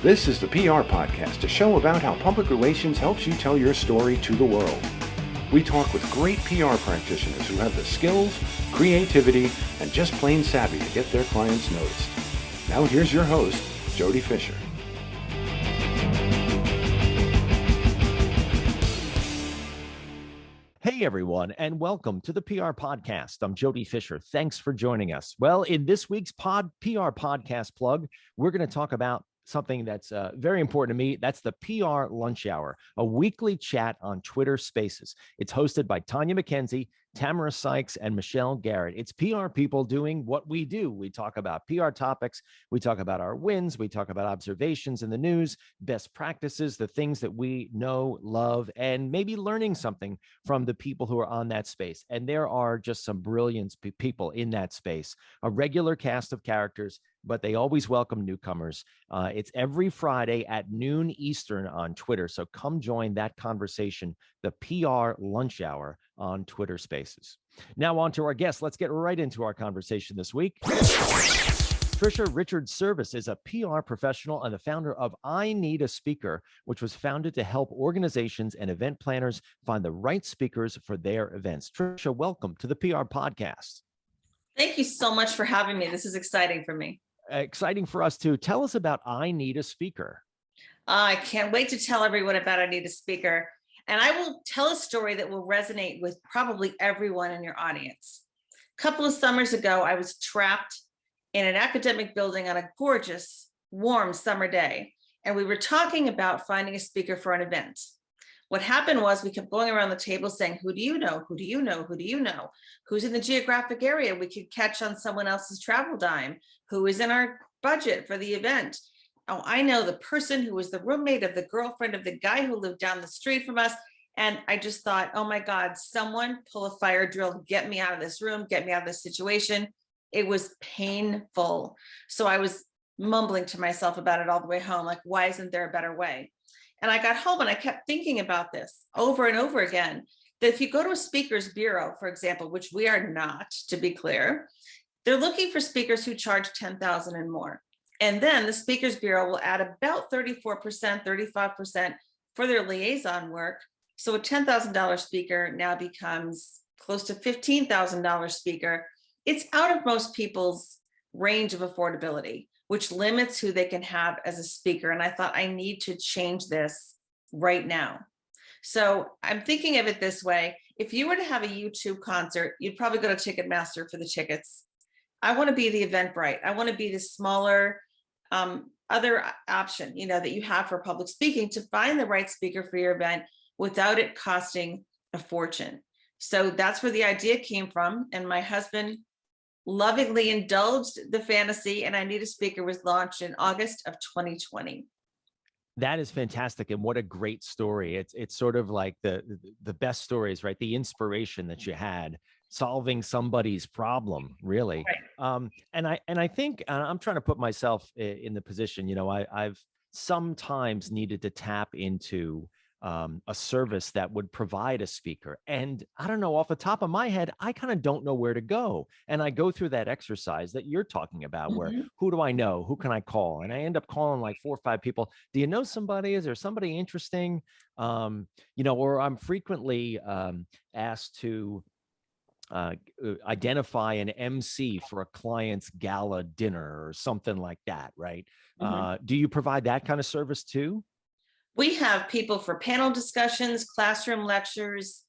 This is the PR Podcast, a show about how public relations helps you tell your story to the world. We talk with great PR practitioners who have the skills, creativity, and just plain savvy to get their clients noticed. Now here's your host, Jody Fisher. Hey everyone, and welcome to the PR Podcast. I'm Jody Fisher. Thanks for joining us. Well, in this week's PR Podcast plug, we're going to talk about something that's very important to me. That's the PR Lunch Hour, a weekly chat on Twitter Spaces. It's hosted by Tanya McKenzie, Tamara Sykes, and Michelle Garrett. It's PR people doing what we do. We talk about PR topics. We talk about our wins. We talk about observations in the news, best practices, the things that we know, love, and maybe learning something from the people who are on that space. And there are just some brilliant people in that space, a regular cast of characters, but they always welcome newcomers. It's every Friday at noon Eastern on Twitter. So come join that conversation, the PR Lunch Hour on Twitter Spaces. Now on to our guest. Let's get right into our conversation this week. Tricia Richards Service is a PR professional and the founder of I Need a Speaker, which was founded to help organizations and event planners find the right speakers for their events. Tricia, welcome to the PR Podcast. Thank you so much for having me. This is exciting for me. Exciting for us too. Tell us about I Need a Speaker. I can't wait to tell everyone about I Need a Speaker. And I will tell a story that will resonate with probably everyone in your audience. A couple of summers ago, I was trapped in an academic building on a gorgeous, warm summer day. And we were talking about finding a speaker for an event. What happened was we kept going around the table saying, who do you know? Who do you know? Who do you know? Who's in the geographic area we could catch on someone else's travel dime? Who is in our budget for the event? Oh, I know the person who was the roommate of the girlfriend of the guy who lived down the street from us. And I just thought, oh my God, someone pull a fire drill, get me out of this room, get me out of this situation. It was painful. So I was mumbling to myself about it all the way home. Like, why isn't there a better way? And I got home and I kept thinking about this over and over again, that if you go to a speaker's bureau, for example, which we are not, to be clear, they're looking for speakers who charge $10,000 and more. And then the speaker's bureau will add about 34%, 35% for their liaison work. So a $10,000 speaker now becomes close to $15,000 speaker. It's out of most people's range of affordability, which limits who they can have as a speaker. And I thought, I need to change this right now. So I'm thinking of it this way. If you were to have a YouTube concert, you'd probably go to Ticketmaster for the tickets. I want to be the Eventbrite. I want to be the smaller other option, that you have for public speaking to find the right speaker for your event without it costing a fortune. So that's where the idea came from. And my husband lovingly indulged the fantasy, and I Need a Speaker was launched in August of 2020. That is fantastic. And what a great story. It's sort of like the best stories, right? The inspiration that you had solving somebody's problem, really. Right. And I think I'm trying to put myself in the position, I've sometimes needed to tap into a service that would provide a speaker. And I don't know, off the top of my head, I kind of don't know where to go. And I go through that exercise that you're talking about, where who do I know? Who can I call? And I end up calling like 4 or 5 people. Do you know somebody? Is there somebody interesting? Or I'm frequently asked to identify an MC for a client's gala dinner or something like that, right? Do you provide that kind of service too? We have people for panel discussions, classroom lectures,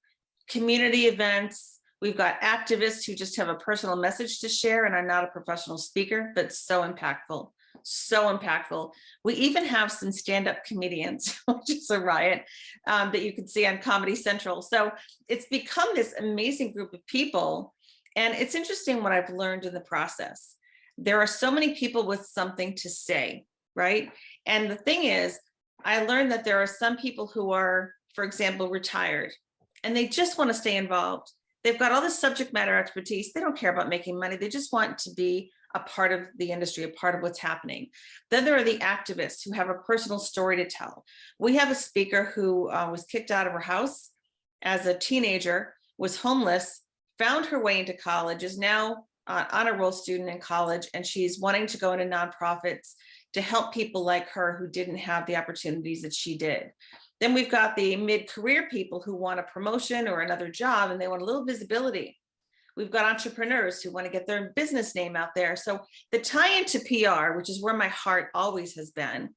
community events. We've got activists who just have a personal message to share and are not a professional speaker, but so impactful, so impactful. We even have some stand-up comedians, which is a riot, that you can see on Comedy Central. So it's become this amazing group of people. And it's interesting what I've learned in the process. There are so many people with something to say, right? And the thing is, I learned that there are some people who are, for example, retired, and they just want to stay involved. They've got all this subject matter expertise. They don't care about making money. They just want to be a part of the industry, a part of what's happening. Then there are the activists who have a personal story to tell. We have a speaker who was kicked out of her house as a teenager, was homeless, found her way into college, is now honor roll student in college, and she's wanting to go into nonprofits, to help people like her who didn't have the opportunities that she did. Then we've got the mid-career people who want a promotion or another job and they want a little visibility. We've got entrepreneurs who want to get their business name out there. So the tie into PR, which is where my heart always has been,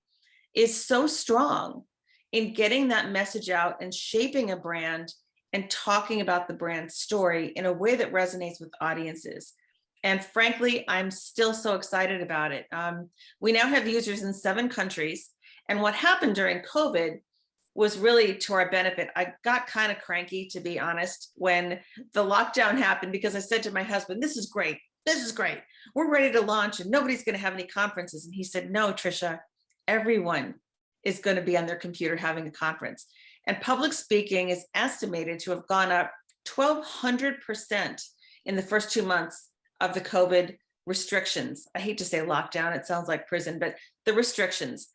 is so strong in getting that message out and shaping a brand and talking about the brand story in a way that resonates with audiences. And frankly, I'm still so excited about it. We now have users in 7 countries. And what happened during COVID was really to our benefit. I got kind of cranky, to be honest, when the lockdown happened, because I said to my husband, this is great. This is great. We're ready to launch and nobody's going to have any conferences. And he said, no, Tricia, everyone is going to be on their computer having a conference. And public speaking is estimated to have gone up 1,200% in the first 2 months of the COVID restrictions. I hate to say lockdown, it sounds like prison, but the restrictions.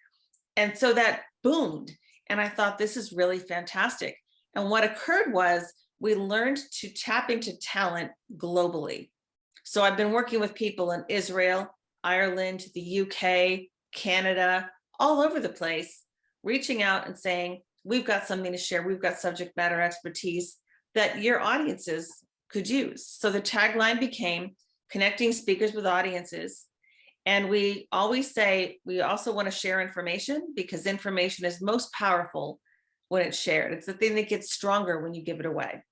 And so that boomed. And I thought, this is really fantastic. And what occurred was we learned to tap into talent globally. So I've been working with people in Israel, Ireland, the UK, Canada, all over the place, reaching out and saying, we've got something to share. We've got subject matter expertise that your audiences could use. So the tagline became connecting speakers with audiences. And we always say, we also want to share information because information is most powerful when it's shared. It's the thing that gets stronger when you give it away.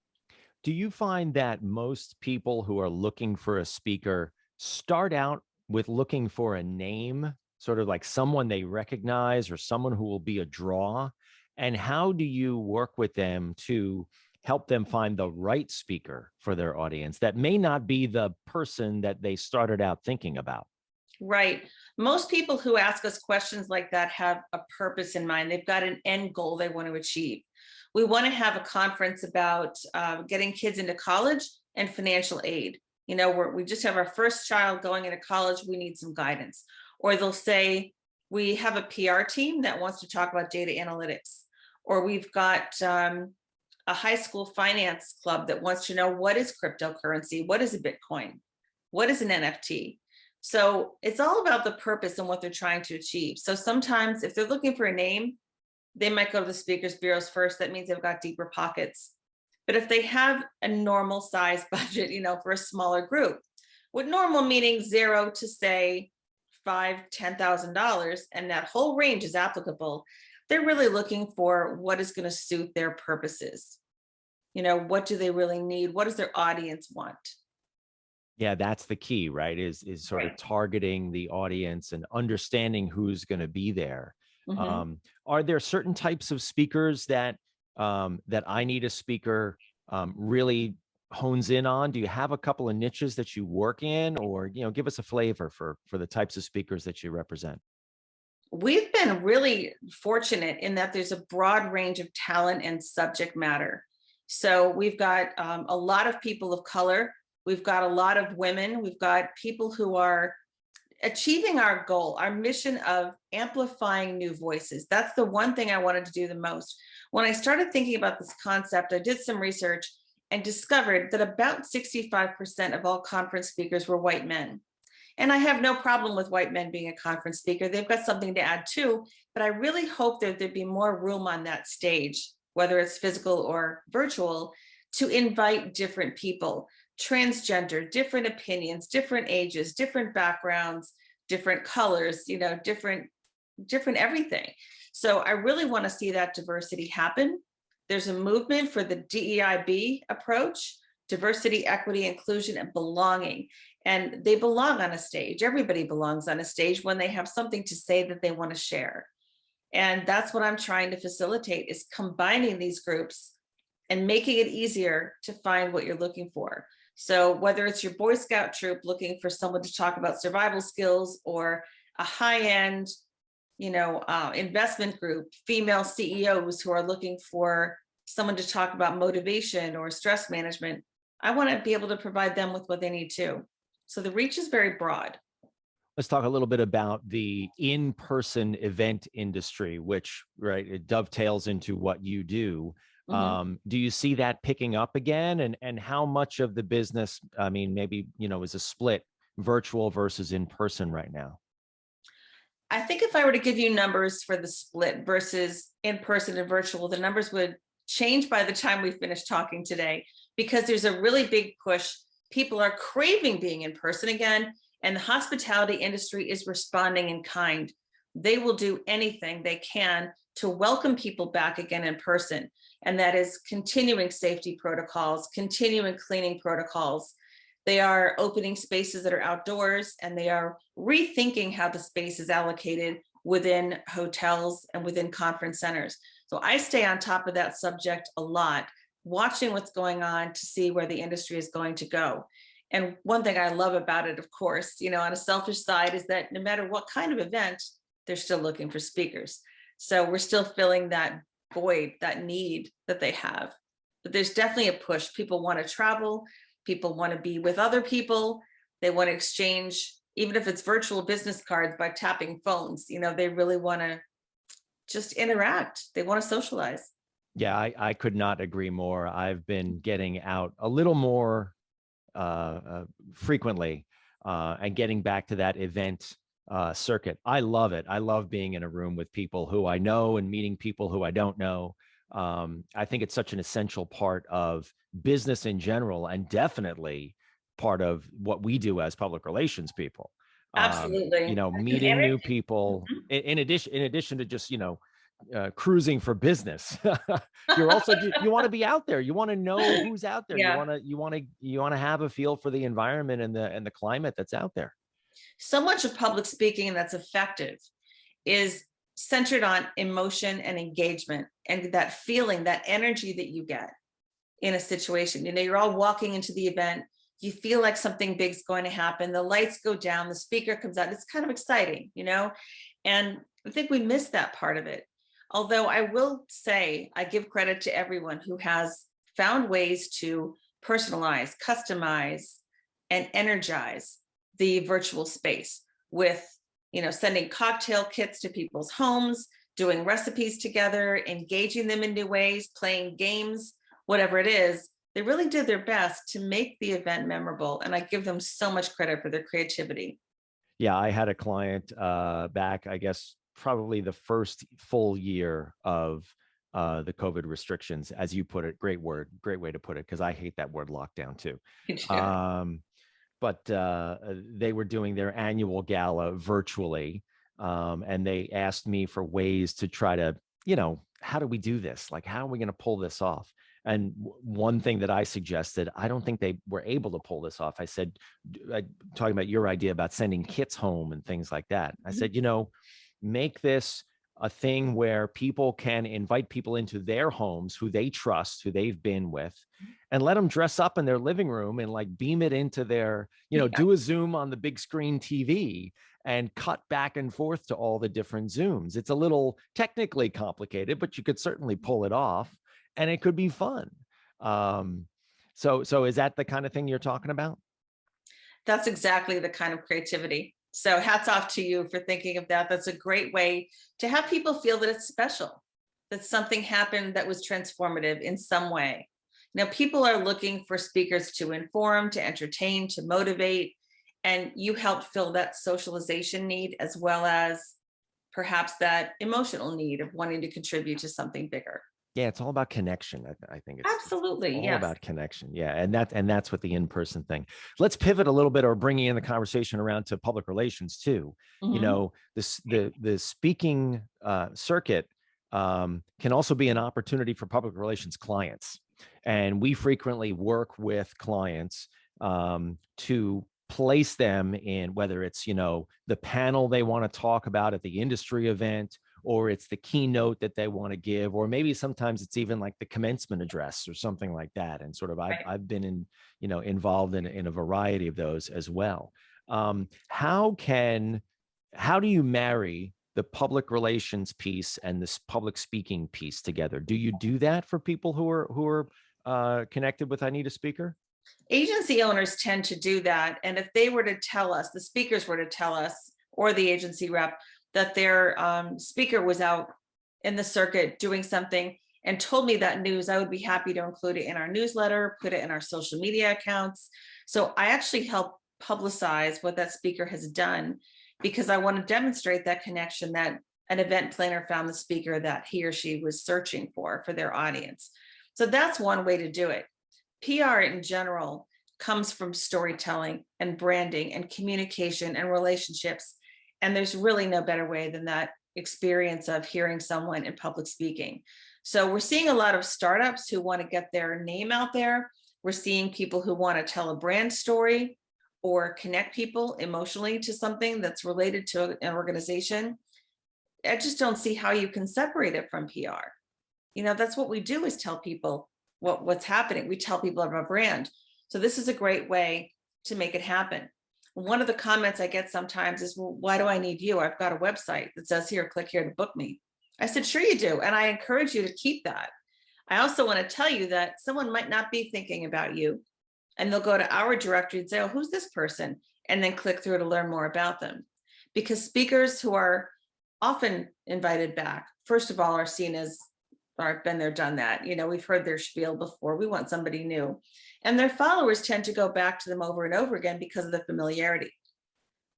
Do you find that most people who are looking for a speaker start out with looking for a name, sort of like someone they recognize or someone who will be a draw? And how do you work with them to help them find the right speaker for their audience that may not be the person that they started out thinking about? Right. Most people who ask us questions like that have a purpose in mind. They've got an end goal they want to achieve. We want to have a conference about getting kids into college and financial aid. You know, we just have our first child going into college. We need some guidance. Or they'll say, we have a PR team that wants to talk about data analytics. Or we've got a high school finance club that wants to know, what is cryptocurrency? What is a Bitcoin? What is an NFT? So it's all about the purpose and what they're trying to achieve. So sometimes if they're looking for a name, they might go to the speakers bureaus first. That means they've got deeper pockets. But if they have a normal size budget, you know, for a smaller group, with normal meaning 0 to say $5,000, $10,000, and that whole range is applicable, they're really looking for what is going to suit their purposes. You know, what do they really need? What does their audience want? Yeah, that's the key, right? Is sort of targeting the audience and understanding who's going to be there. Mm-hmm. Are there certain types of speakers that that I Need a Speaker really hones in on? Do you have a couple of niches that you work in, or give us a flavor for the types of speakers that you represent? We've been really fortunate in that there's a broad range of talent and subject matter. So we've got a lot of people of color. We've got a lot of women. We've got people who are achieving our goal, our mission of amplifying new voices. That's the one thing I wanted to do the most. When I started thinking about this concept, I did some research and discovered that about 65% of all conference speakers were white men. And I have no problem with white men being a conference speaker. They've got something to add too, but I really hope that there'd be more room on that stage, whether it's physical or virtual, to invite different people, transgender, different opinions, different ages, different backgrounds, different colors, different everything. So I really want to see that diversity happen. There's a movement for the DEIB approach, diversity, equity, inclusion, and belonging. And they belong on a stage. Everybody belongs on a stage when they have something to say that they want to share. And that's what I'm trying to facilitate, is combining these groups and making it easier to find what you're looking for. So whether it's your Boy Scout troop looking for someone to talk about survival skills, or a high-end, investment group, female CEOs who are looking for someone to talk about motivation or stress management, I want to be able to provide them with what they need too. So the reach is very broad. Let's talk a little bit about the in-person event industry, which, right, it dovetails into what you do. Mm-hmm. Do you see that picking up again? And how much of the business, maybe, is a split virtual versus in person right now? I think if I were to give you numbers for the split versus in person and virtual, the numbers would change by the time we finish talking today, because there's a really big push. People are craving being in person again, and the hospitality industry is responding in kind. They will do anything they can to welcome people back again in person. And that is continuing safety protocols, continuing cleaning protocols. They are opening spaces that are outdoors, and they are rethinking how the space is allocated within hotels and within conference centers. So I stay on top of that subject a lot, watching what's going on to see where the industry is going to go. And one thing I love about it, of course, on a selfish side, is that no matter what kind of event, they're still looking for speakers. So we're still filling that void, that need that they have. But there's definitely a push. People want to travel. People want to be with other people. They want to exchange, even if it's virtual business cards by tapping phones. They really want to just interact. They want to socialize. Yeah, I could not agree more. I've been getting out a little more frequently and getting back to that event circuit. I love it. I love being in a room with people who I know and meeting people who I don't know. I think it's such an essential part of business in general, and definitely part of what we do as public relations people. Absolutely. Meeting new people in addition to just, cruising for business. You want to be out there. You want to know who's out there. Yeah. You want to have a feel for the environment and the climate that's out there. So much of public speaking that's effective is centered on emotion and engagement, and that feeling, that energy that you get in a situation. You're all walking into the event, you feel like something big's going to happen, the lights go down, the speaker comes out, it's kind of exciting, and I think we miss that part of it. Although I will say, I give credit to everyone who has found ways to personalize, customize, and energize the virtual space with sending cocktail kits to people's homes, doing recipes together, engaging them in new ways, playing games, whatever it is. They really did their best to make the event memorable. And I give them so much credit for their creativity. Yeah, I had a client back, I guess, probably the first full year of the COVID restrictions, as you put it. Great word, great way to put it, because I hate that word lockdown too. But they were doing their annual gala virtually, and they asked me for ways to try to, how do we do this? Like, how are we going to pull this off? And one thing that I suggested, I don't think they were able to pull this off. I said, talking about your idea about sending kits home and things like that. I said, make this a thing where people can invite people into their homes who they trust, who they've been with, and let them dress up in their living room and like beam it into their, do a Zoom on the big screen TV and cut back and forth to all the different Zooms. It's a little technically complicated, but you could certainly pull it off and it could be fun. So is that the kind of thing you're talking about? That's exactly the kind of creativity. So hats off to you for thinking of that. That's a great way to have people feel that it's special, that something happened that was transformative in some way. People are looking for speakers to inform, to entertain, to motivate, and you help fill that socialization need, as well as perhaps that emotional need of wanting to contribute to something bigger. Yeah, it's all about connection. I think it's absolutely all about connection. Yeah, and that's what the in-person thing. Let's pivot a little bit, or bringing in the conversation around to public relations too. The speaking circuit can also be an opportunity for public relations clients, and we frequently work with clients to place them in, whether it's the panel they want to talk about at the industry event, or it's the keynote that they want to give, or maybe sometimes it's even like the commencement address or something like that. And sort of, I've been in, involved in a variety of those as well. How do you marry the public relations piece and this public speaking piece together? Do you do that for people who are connected with I Need a Speaker? Agency owners tend to do that. And if they were to tell us, the speakers were to tell us, or the agency rep, that their speaker was out in the circuit doing something and told me that news, I would be happy to include it in our newsletter, put it in our social media accounts. So I actually help publicize what that speaker has done because I want to demonstrate that connection that an event planner found the speaker that he or she was searching for their audience. So that's one way to do it. PR in general comes from storytelling and branding and communication and relationships. And there's really no better way than that experience of hearing someone in public speaking. So we're seeing a lot of startups who want to get their name out there. We're seeing people who want to tell a brand story or connect people emotionally to something that's related to an organization. I just don't see how you can separate it from PR. That's what we do, is tell people what's happening. We tell people about a brand. So this is a great way to make it happen. One of the comments I get sometimes is, well, why do I need you? I've got a website that says here, click here to book me. I said, sure you do. And I encourage you to keep that. I also want to tell you that someone might not be thinking about you, and they'll go to our directory and say, oh, who's this person? And then click through to learn more about them. Because speakers who are often invited back, first of all, are seen as, or been there, done that. We've heard their spiel before. We want somebody new. And their followers tend to go back to them over and over again because of the familiarity.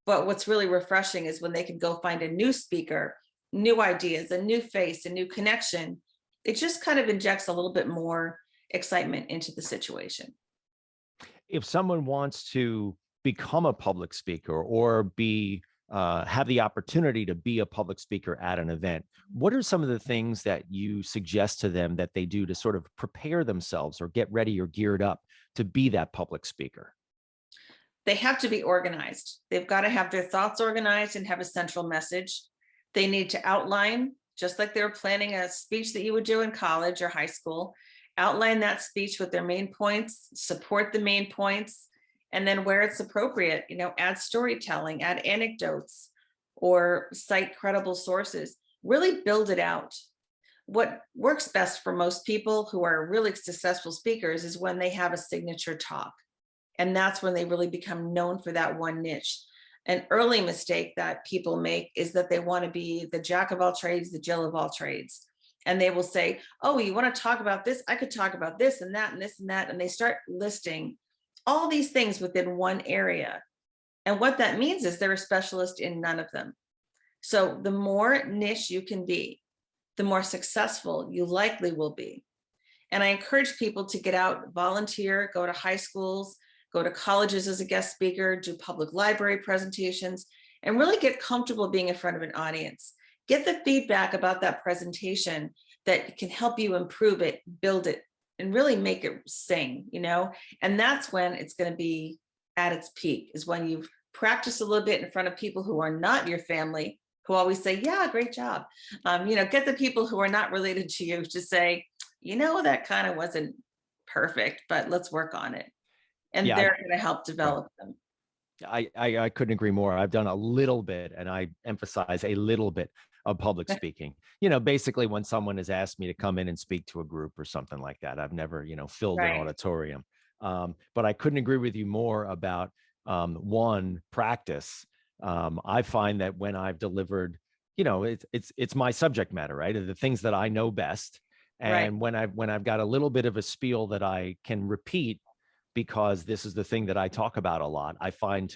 But what's really refreshing is when they can go find a new speaker, new ideas, a new face, a new connection. It just kind of injects a little bit more excitement into the situation. If someone wants to become a public speaker or have the opportunity to be a public speaker at an event, what are some of the things that you suggest to them that they do to sort of prepare themselves or get ready or geared up to be that public speaker? They have to be organized. They've got to have their thoughts organized and have a central message. They need to outline, just like they were planning a speech that you would do in college or high school, outline that speech with their main points, support the main points, and then where it's appropriate, add storytelling, add anecdotes, or cite credible sources. Really build it out. What works best for most people who are really successful speakers is when they have a signature talk. And that's when they really become known for that one niche. An early mistake that people make is that they want to be the jack of all trades, the Jill of all trades. And they will say, oh, you want to talk about this? I could talk about this and that and this and that. And they start listing all these things within one area. And what that means is they're a specialist in none of them. So the more niche you can be, the more successful you likely will be. And I encourage people to get out, volunteer, go to high schools, go to colleges as a guest speaker, do public library presentations, and really get comfortable being in front of an audience. Get the feedback about that presentation that can help you improve it, build it, and really make it sing, and that's when it's going to be at its peak, is when you've practiced a little bit in front of people who are not your family, who always say, yeah, great job. Get the people who are not related to you to say, that kind of wasn't perfect, but let's work on it. And they're going to help develop them. I couldn't agree more. I've done a little bit, and I emphasize a little bit of public speaking. Basically when someone has asked me to come in and speak to a group or something like that, I've never, filled an auditorium. But I couldn't agree with you more about one, practice. I find that when I've delivered, it's my subject matter, right? The things that I know best. And when I've got a little bit of a spiel that I can repeat, because this is the thing that I talk about a lot, I find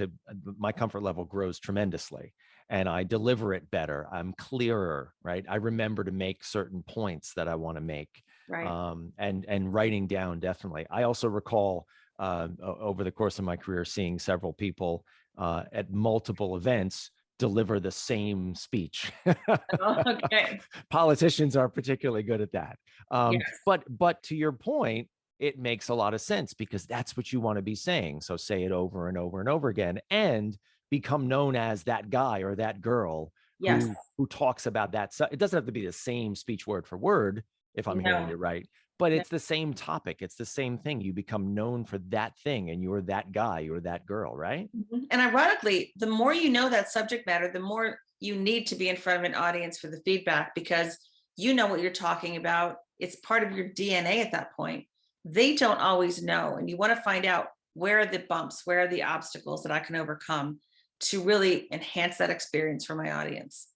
my comfort level grows tremendously, and I deliver it better. I'm clearer, right? I remember to make certain points that I want to make, and writing down, definitely. I also recall over the course of my career seeing several people at multiple events deliver the same speech. Okay. Politicians are particularly good at that. Yes. But to your point, it makes a lot of sense, because that's what you want to be saying. So say it over and over and over again, and become known as that guy or that girl who talks about that. So it doesn't have to be the same speech word for word, if I'm hearing it right, but it's the same topic. It's the same thing. You become known for that thing, and you're that guy, you're that girl, right? And ironically, the more you know that subject matter, the more you need to be in front of an audience for the feedback, because you know what you're talking about. It's part of your DNA at that point. They don't always know. And you want to find out, where are the bumps, where are the obstacles that I can overcome to really enhance that experience for my audience.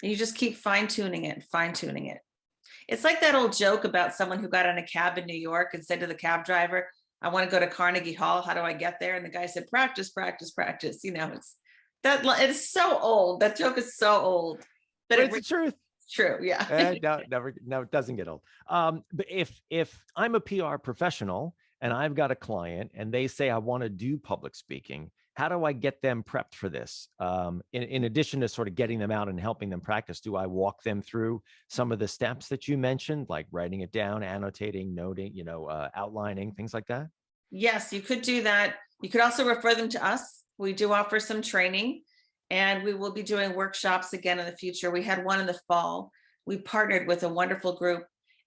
And you just keep fine-tuning it. It's like that old joke about someone who got in a cab in New York and said to the cab driver, I want to go to Carnegie Hall. How do I get there? And the guy said, practice, practice, practice. It is so old. That joke is so old, but it's the truth. It's true. Yeah. No, it doesn't get old. But if I'm a PR professional and I've got a client and they say, I want to do public speaking, how do I get them prepped for this? In addition to sort of getting them out and helping them practice, do I walk them through some of the steps that you mentioned, like writing it down, annotating, noting, outlining, things like that? Yes, you could do that. You could also refer them to us. We do offer some training, and we will be doing workshops again in the future. We had one in the fall. We partnered with a wonderful group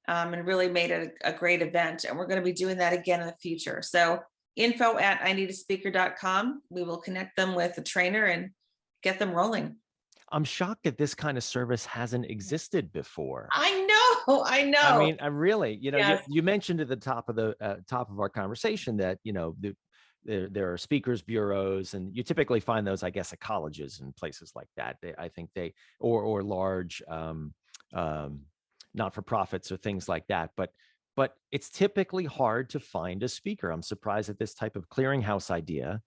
and really made it a great event. And we're going to be doing that again in the future. So info@ineedaspeaker.com. We will connect them with a trainer and get them rolling. I'm shocked that this kind of service hasn't existed before. I know. I mean, I really, yes. you mentioned at the top of our conversation that, there are speakers bureaus, and you typically find those, I guess, at colleges and places like that. I think or large not-for-profits or things like that. But it's typically hard to find a speaker. I'm surprised that this type of clearinghouse idea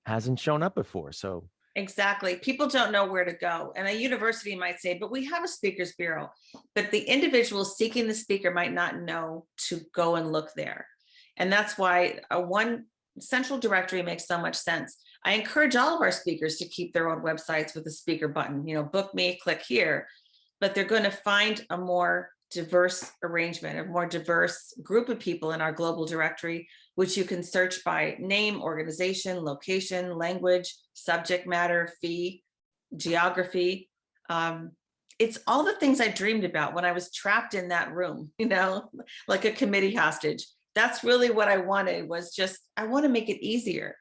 hasn't shown up before. So exactly. People don't know where to go. And a university might say, but we have a speakers bureau, but the individual seeking the speaker might not know to go and look there. And that's why one central directory makes so much sense. I encourage all of our speakers to keep their own websites with a speaker button, book me, click here, but they're going to find a more diverse arrangement, a more diverse group of people in our global directory, which you can search by name, organization, location, language, subject matter, fee, geography. It's all the things I dreamed about when I was trapped in that room, like a committee hostage. That's really what I wanted, I want to make it easier.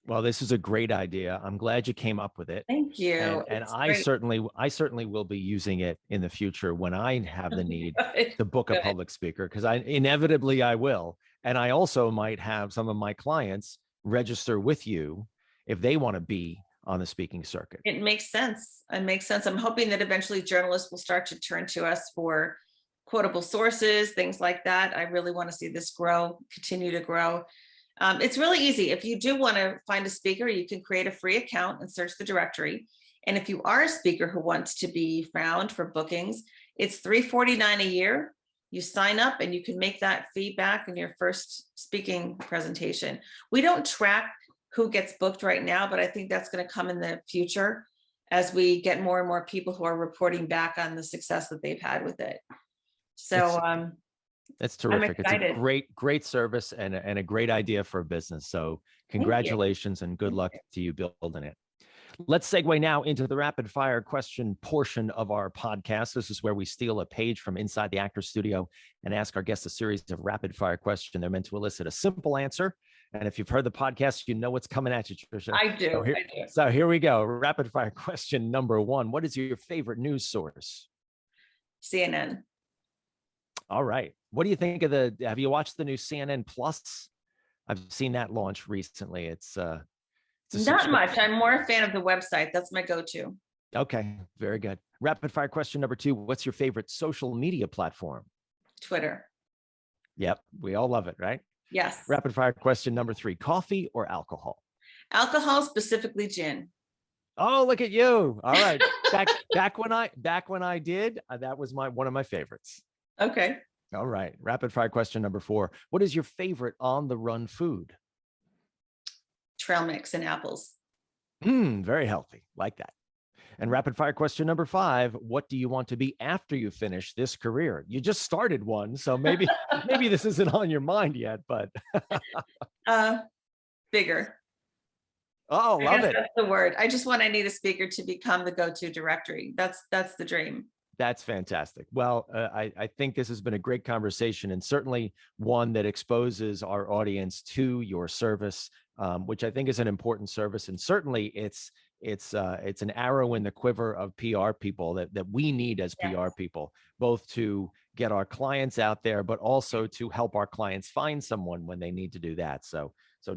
Well, this is a great idea. I'm glad you came up with it. Thank you. And I certainly will be using it in the future when I have the need to book a public speaker, because inevitably I will. And I also might have some of my clients register with you if they want to be on the speaking circuit. It makes sense. I'm hoping that eventually journalists will start to turn to us for quotable sources, things like that. I really want to see this continue to grow. It's really easy. If you do want to find a speaker, you can create a free account and search the directory. And if you are a speaker who wants to be found for bookings, it's $349 a year. You sign up and you can make that feedback in your first speaking presentation. We don't track who gets booked right now, but I think that's going to come in the future as we get more and more people who are reporting back on the success that they've had with it. So that's terrific. It's a great service and a great idea for a business. So congratulations and good luck to you building it. Let's segue now into the rapid fire question portion of our podcast. This is where we steal a page from inside the actor's studio and ask our guests a series of rapid fire questions. They're meant to elicit a simple answer. And if you've heard the podcast, you know what's coming at you, Tricia. I do. So here we go. Rapid fire question number 1. What is your favorite news source? CNN. All right. What do you think of have you watched the new CNN Plus? I've seen that launch recently. It's not much. I'm more a fan of the website. That's my go-to. Okay. Very good. Rapid fire question number 2. What's your favorite social media platform? Twitter. Yep. We all love it, right? Yes. Rapid fire question number 3. Coffee or alcohol? Alcohol, specifically gin. Oh, look at you. All right. Back when I did, that was one of my favorites. Okay. All right. Rapid fire question number 4. What is your favorite on the run food? Trail mix and apples. Very healthy. Like that. And rapid fire question number 5. What do you want to be after you finish this career? You just started one, so maybe this isn't on your mind yet, but bigger. Oh, love it. That's the word. I just want I Need a Speaker to become the go-to directory. That's the dream. That's fantastic. Well, I think this has been a great conversation, and certainly one that exposes our audience to your service, which I think is an important service. And certainly it's an arrow in the quiver of PR people that we need as PR people, both to get our clients out there, but also to help our clients find someone when they need to do that. So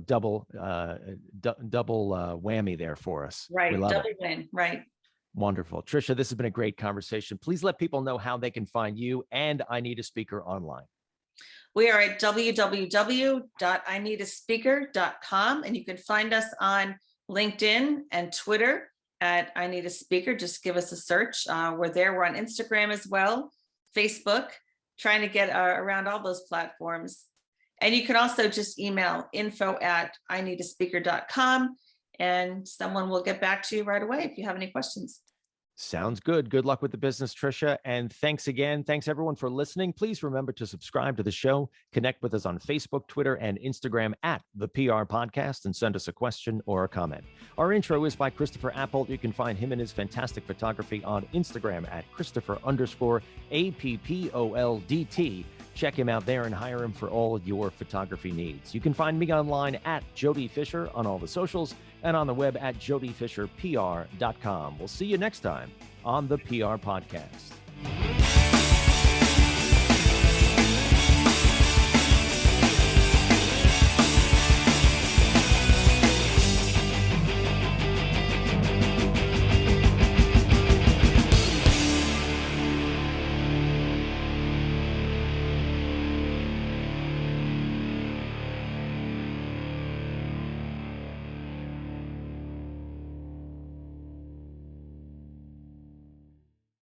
double whammy there for us. Right. Double win. Right. Wonderful. Tricia, this has been a great conversation. Please let people know how they can find you and I Need a Speaker online. We are at www.ineedaspeaker.com, and you can find us on LinkedIn and Twitter at I Need a Speaker. Just give us a search. We're there. We're on Instagram as well, Facebook, trying to get around all those platforms. And you can also just email info@ineedaspeaker.com and someone will get back to you right away if you have any questions. Sounds good. Good luck with the business, Tricia. And thanks again. Thanks everyone for listening. Please remember to subscribe to the show. Connect with us on Facebook, Twitter, and Instagram at the PR Podcast and send us a question or a comment. Our intro is by Christopher Appold. You can find him and his fantastic photography on Instagram at Christopher_APPOLDT. Check him out there and hire him for all your photography needs. You can find me online at Jody Fisher on all the socials and on the web at jodyfisherpr.com. We'll see you next time on the PR Podcast.